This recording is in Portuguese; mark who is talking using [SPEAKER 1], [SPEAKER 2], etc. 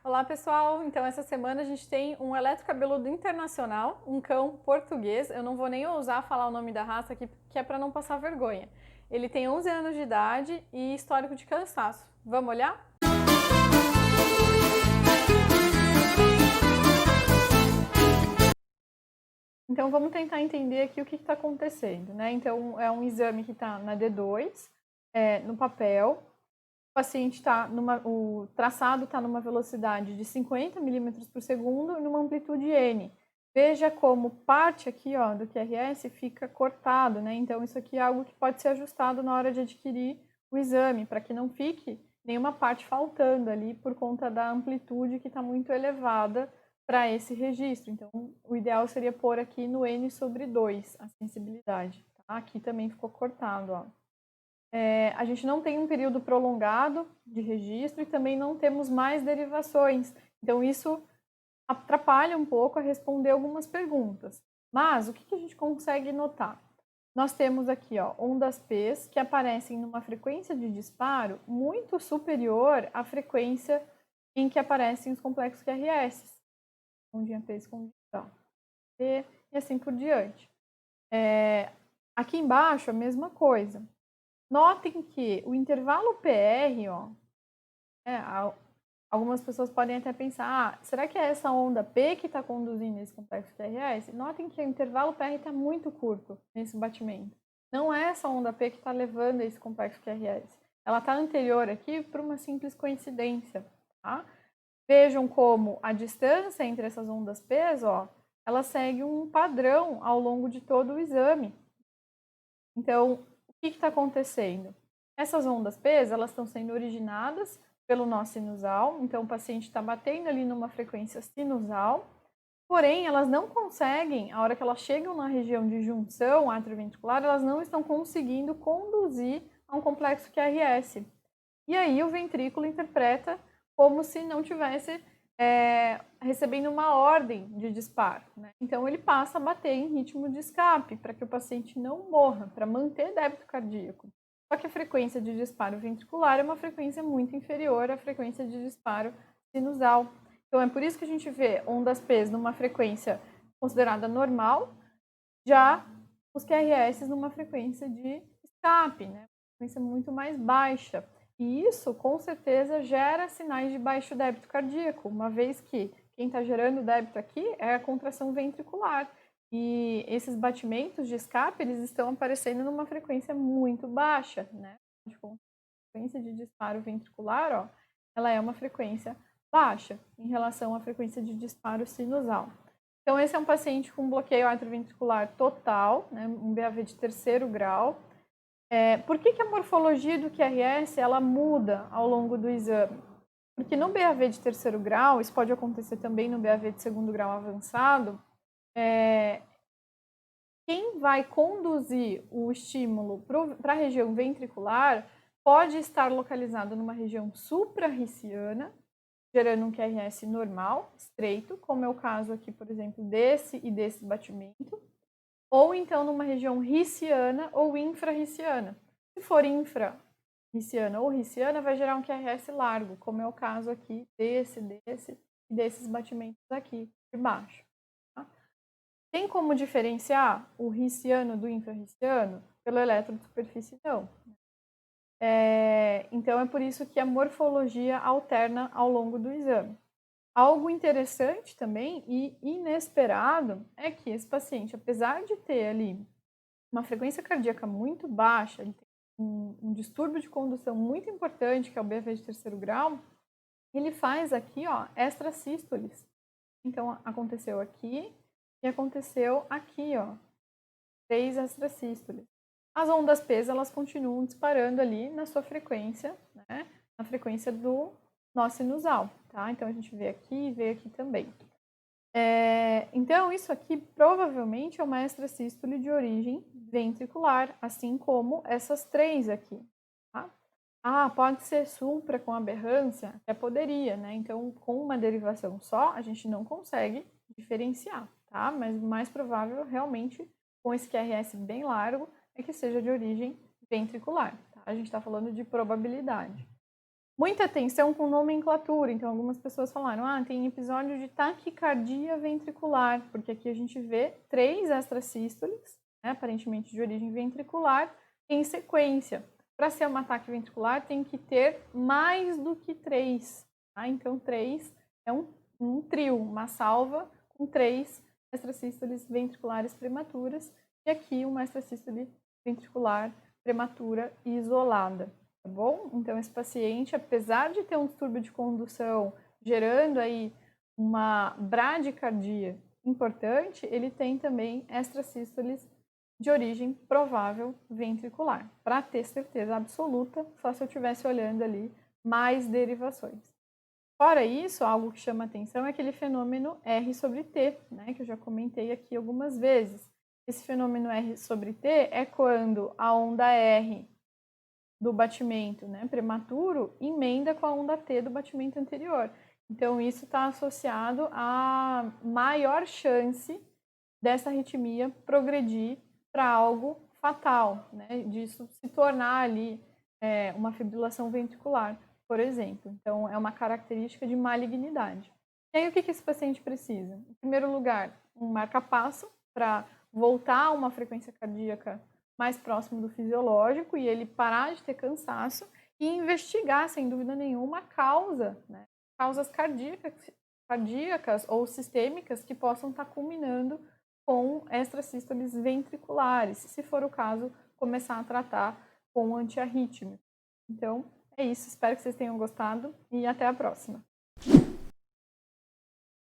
[SPEAKER 1] Olá, pessoal! Então, essa semana a gente tem um eletrocabeludo internacional, um cão português. Eu não vou nem ousar falar o nome da raça aqui, que é para não passar vergonha. Ele tem 11 anos de idade e histórico de cansaço. Vamos olhar? Então, vamos tentar entender aqui o que está acontecendo, né? Então, é um exame que está na D2, no papel. O paciente o traçado está numa velocidade de 50 milímetros por segundo e numa amplitude N. Veja como parte aqui, ó, do QRS fica cortado, né? Então, isso aqui é algo que pode ser ajustado na hora de adquirir o exame, para que não fique nenhuma parte faltando ali por conta da amplitude que está muito elevada para esse registro. Então, o ideal seria pôr aqui no N/2 a sensibilidade. Tá? Aqui também ficou cortado, ó. A gente não tem um período prolongado de registro e também não temos mais derivações. Então, isso atrapalha um pouco a responder algumas perguntas. Mas, o que a gente consegue notar? Nós temos aqui, ó, ondas P's que aparecem numa frequência de disparo muito superior à frequência em que aparecem os complexos QRS. Ondinha P escondida, ó, P e assim por diante. Aqui embaixo, a mesma coisa. Notem que o intervalo PR, ó, algumas pessoas podem até pensar, será que é essa onda P que está conduzindo esse complexo QRS? Notem que o intervalo PR está muito curto nesse batimento. Não é essa onda P que está levando esse complexo QRS. Ela está anterior aqui por uma simples coincidência. Tá? Vejam como a distância entre essas ondas P, ó, ela segue um padrão ao longo de todo o exame. Então, o que está acontecendo? Essas ondas P, elas estão sendo originadas pelo nó sinusal, então o paciente está batendo ali numa frequência sinusal, porém elas não conseguem, a hora que elas chegam na região de junção atrioventricular, elas não estão conseguindo conduzir a um complexo QRS. E aí o ventrículo interpreta como se não tivesse recebendo uma ordem de disparo. Né? Então ele passa a bater em ritmo de escape para que o paciente não morra, para manter débito cardíaco. Só que a frequência de disparo ventricular é uma frequência muito inferior à frequência de disparo sinusal. Então é por isso que a gente vê ondas P numa frequência considerada normal, já os QRS numa frequência de escape, né? Frequência muito mais baixa. E isso, com certeza, gera sinais de baixo débito cardíaco, uma vez que quem está gerando débito aqui é a contração ventricular. E esses batimentos de escape, eles estão aparecendo numa frequência muito baixa, né? A frequência de disparo ventricular, ó, ela é uma frequência baixa em relação à frequência de disparo sinusal. Então, esse é um paciente com bloqueio atrioventricular total, né, um BAV de 3º grau. Por que a morfologia do QRS ela muda ao longo do exame? Porque no BAV de 3º grau, isso pode acontecer também no BAV de 2º grau avançado, quem vai conduzir o estímulo para a região ventricular pode estar localizado numa região suprarriciana, gerando um QRS normal, estreito, como é o caso aqui, por exemplo, desse e desse batimento, ou então numa região riciana ou infrarriciana. Se for infrarriciana ou riciana, vai gerar um QRS largo, como é o caso aqui desse e desses batimentos aqui de baixo. Tá? Tem como diferenciar o riciano do infrarriciano? Pelo eletro de superfície, não. Então, é por isso que a morfologia alterna ao longo do exame. Algo interessante também e inesperado é que esse paciente, apesar de ter ali uma frequência cardíaca muito baixa, ele tem um distúrbio de condução muito importante, que é o BAV de 3º grau, ele faz aqui, ó, extrasístoles. Então, aconteceu aqui e aconteceu aqui, ó, 3 extrasístoles. As ondas P, elas continuam disparando ali na sua frequência, né, na frequência do nó sinusal, tá? Então, a gente vê aqui e vê aqui também. Então, isso aqui provavelmente é uma extrasístole de origem ventricular, assim como essas 3 aqui. Tá? Pode ser supra com aberrância? Até poderia, né? Então, com uma derivação só, a gente não consegue diferenciar, tá? Mas o mais provável, realmente, com esse QRS bem largo, é que seja de origem ventricular. Tá? A gente está falando de probabilidade. Muita atenção com nomenclatura, então algumas pessoas falaram, tem episódio de taquicardia ventricular, porque aqui a gente vê 3 extrasístoles, né, aparentemente de origem ventricular, em sequência. Para ser um ataque ventricular tem que ter mais do que 3, tá? Então 3 é um trio, uma salva com 3 extrasístoles ventriculares prematuras, e aqui uma extrasístole ventricular prematura isolada. Tá bom? Então, esse paciente, apesar de ter um distúrbio de condução, gerando aí uma bradicardia importante, ele tem também extrasístoles de origem provável ventricular. Para ter certeza absoluta, só se eu estivesse olhando ali mais derivações. Fora isso, algo que chama atenção é aquele fenômeno R sobre T, né, que eu já comentei aqui algumas vezes. Esse fenômeno R sobre T é quando a onda R do batimento, né, prematuro emenda com a onda T do batimento anterior. Então, isso está associado a maior chance dessa arritmia progredir para algo fatal, né, disso se tornar ali uma fibrilação ventricular, por exemplo. Então, é uma característica de malignidade. E aí, o que esse paciente precisa? Em primeiro lugar, um marca-passo para voltar a uma frequência cardíaca mais próximo do fisiológico e ele parar de ter cansaço e investigar, sem dúvida nenhuma, a causa, né? Causas cardíacas ou sistêmicas que possam estar culminando com extrasístoles ventriculares, se for o caso, começar a tratar com antiarrítmico. Então, é isso. Espero que vocês tenham gostado e até a próxima.